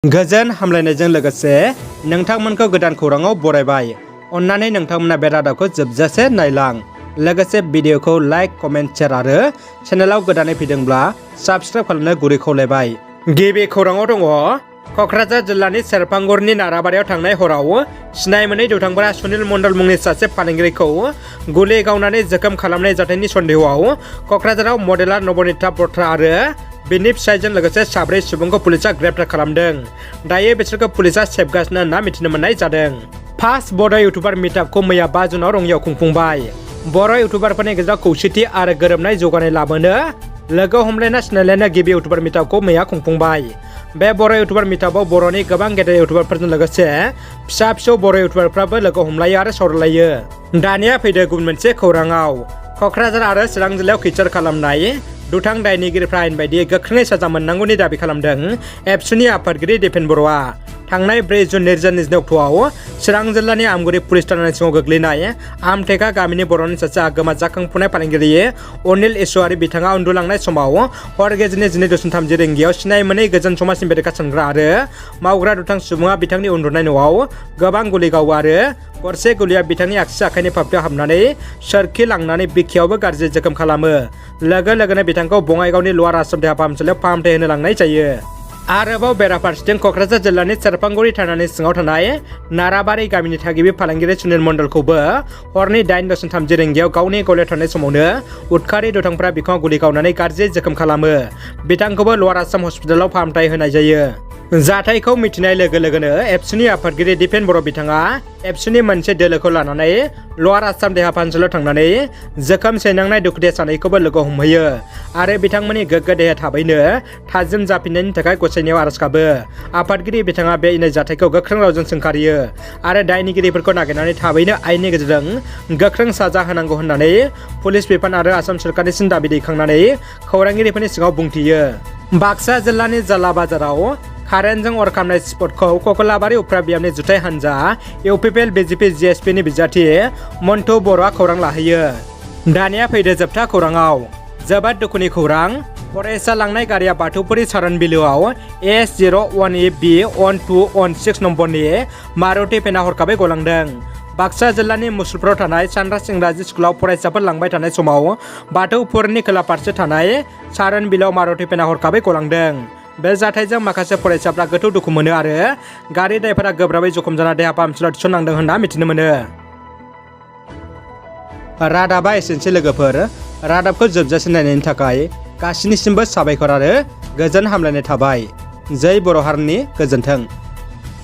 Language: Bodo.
गोजोन हामलायनायजों लोगोसे नोंथांमोनखौ गोदान खौराङाव बरायबाय। अन्नानै नोंथांमोना बे रादाबखौ जोबजासे नायलां। लोगोसे भिडिअखौ लाइक, कमेन्ट, शेयार आरो चेनेलाव गोदानै फैदोंब्ला साबस्क्राइब खालामनो गुरै खावलायबाय। गिबि खौराङाव दङ। क'क्राझार जिल्लानि सेरफांगुरिनि नाराबारियाव थांनाय हराव सिनाय मोनै दुथांफोरा सुनिल मण्डल मुंनि सासे फालांगिरिखौ गुलि गावनानै जोखोम खालामनाय जाथायनि सन्देहआव क'क्राझाराव मडेलार नबनिता बत्रा आरो बिनि फिसायजों लोगोसे साब्रै सुबुंखौ पुलिसा ग्रेप्तार खालामदों। दायो बिसोरखौ पुलिसा सेबगासिनो होनना मिथिनो मोननाय जादों। फार्स्ट बर' इउटुबार मिटआपखौ मैया 5 जुनाव रङियाव खुंफुंबाय। बर' इउटुबारफोरनि गेजेराव खौसेथि आरो गोरोबनाय जौगानाय लाबोनो लोगो हमलायना सिनायलायना गिबि इउटुबार मिटआपखौ मैया खुंफुंबाय। बे बर' इउटुबार मिटआपआव बर'नि गोबां गेदेर इउटुबारफोरजों लोगोसे फिसा फिसौ बर' इउटुबारफ्राबो लोगो हमलायो आरो सावरायलायो। दानिया फैदो गुबुन मोनसे खौराङाव। क'क्राझार आरो चिरां जिल्लायाव खैसार खालामनाय दुथां दायनिगिरिफ्रा आयेन बायदियै गोख्रोङै साजा मोननांगौनि दाबि खालामदों एबसुनि आफादगिरि दिपेन बर'आ। थांनाय 4 जुन 2022 अक्ट'आव चिरां जिल्लानि आमगुरि पुलिस थानानि सिङाव गोग्लैनाय आमथेका गामिनि बर'नि सासे आगोमा जाखांफुनाय फालांगिरि अनिल ईश्वरी बिथाङा उन्दुलांनाय समाव हर गेजेरनि 12:30 रिंगायाव सिनाय मोनै गोजोन समाजनि बेरेखा सानग्रा आरो मावग्रा दुथां सुबुङा बिथांनि उन्दुनाय न'आव गोबां गुलि गावो आरो गरसे गुलिया बिथांनि आगसि आखाइनि फाफ्लियाव हाबनानै सोरखि लांनानै बिखायावबो गाज्रि जोखोम खालामो। लोगो लोगोनो बिथांखौ बङाइगावनि लवार आसाम देहा फाहामसालियाव फाहामथाय होनो लांनाय जायो। आरोबाव बेराफारसेथिं क'क्राझार जिल्लानि सेरफांगुरि थानानि सिङाव थानाय नाराबारि गामिनि थागिबि फालांगिरि सुनिल मण्डलखौबो हरनि 8:30 रिंगायाव गावनि गलायाव थानाय समावनो उदखारि दुथांफोरा बिखुङाव गुलि गावनानै गाज्रि जोखोम खालामो। बिथांखौबो लवार आसाम हस्पिटालाव फाहामथाय होनाय जायो। जाथायखौ मिथिनाय लोगो लोगोनो एबसुनि आफादगिरि दिपेन बर' बिथाङा एबसुनि मोनसे दोलोखौ लानानै लवार आसाम देहा फाहामसालियाव थांनानै जोखोम सैनांनाय दुखुथिया सानैखौबो लोगो हमहैयो आरो बिथांमोननि गोग्गो देहाया थाबैनो थाजिम जाफिननायनि थाखाय गसाइनियाव आरज गाबो। आफादगिरि बिथाङा बे इनाय जाथायखौ गोख्रों रावजों सोंखारियो आरो दायनिगिरिफोरखौ नागिरनानै थाबैनो आयेननि गेजेरजों गोख्रों साजा होनांगौ होननानै पुलिस बिफान आरो आसाम सोरखारनिसिम दाबि दैखांनानै खौरांगिरिफोरनि सिगाङाव बुंथियो। बाक्सा जिल्लानि जाला बाजाराव कारेन्टजों अर खामनाय स्पटखौ ककलाबारि उफ्रा बियामनि जुथाइ हानजा इउपिपिएल बिजेपि जिएसपिनि बिजाथि मन्टु बर'आ खौरां लाहैयो। दानिया फैदो जोबथा खौराङाव। जोबोद दुखुनि खौरां। फरायसा लांनाय गारिया बाथौपुरि सारन बिलोआव S01EB1216 नम्बरनि मारुति पेना हरखाबै गलांदों। बाक्सा जिल्लानि मुसलपुराव थानाय सानराज इंराजि स्कुलाव फरायसाफोर लांबाय थानाय समाव बाथौपुरनि खोला फारसे थानाय सारन बिलोआव मारुति पेना हरखाबै गलांदों। बे जाथायजों माखासे फरायसाफ्रा गोथौ दुखु मोनो आरो गारि ड्राइभारा गोब्राबै जखम जाना देहा फाहामसालियाव थिसननांदों होनना मिथिनो मोनो। रादाबा एसेनोसै लोगोफोर। रादाबखौ जोबजासे नायनायनि थाखाय गासिनिसिमबो साबायखर आरो गोजोन हामलायनाय थाबाय। जै बर' हारिनि गोजोन्थों।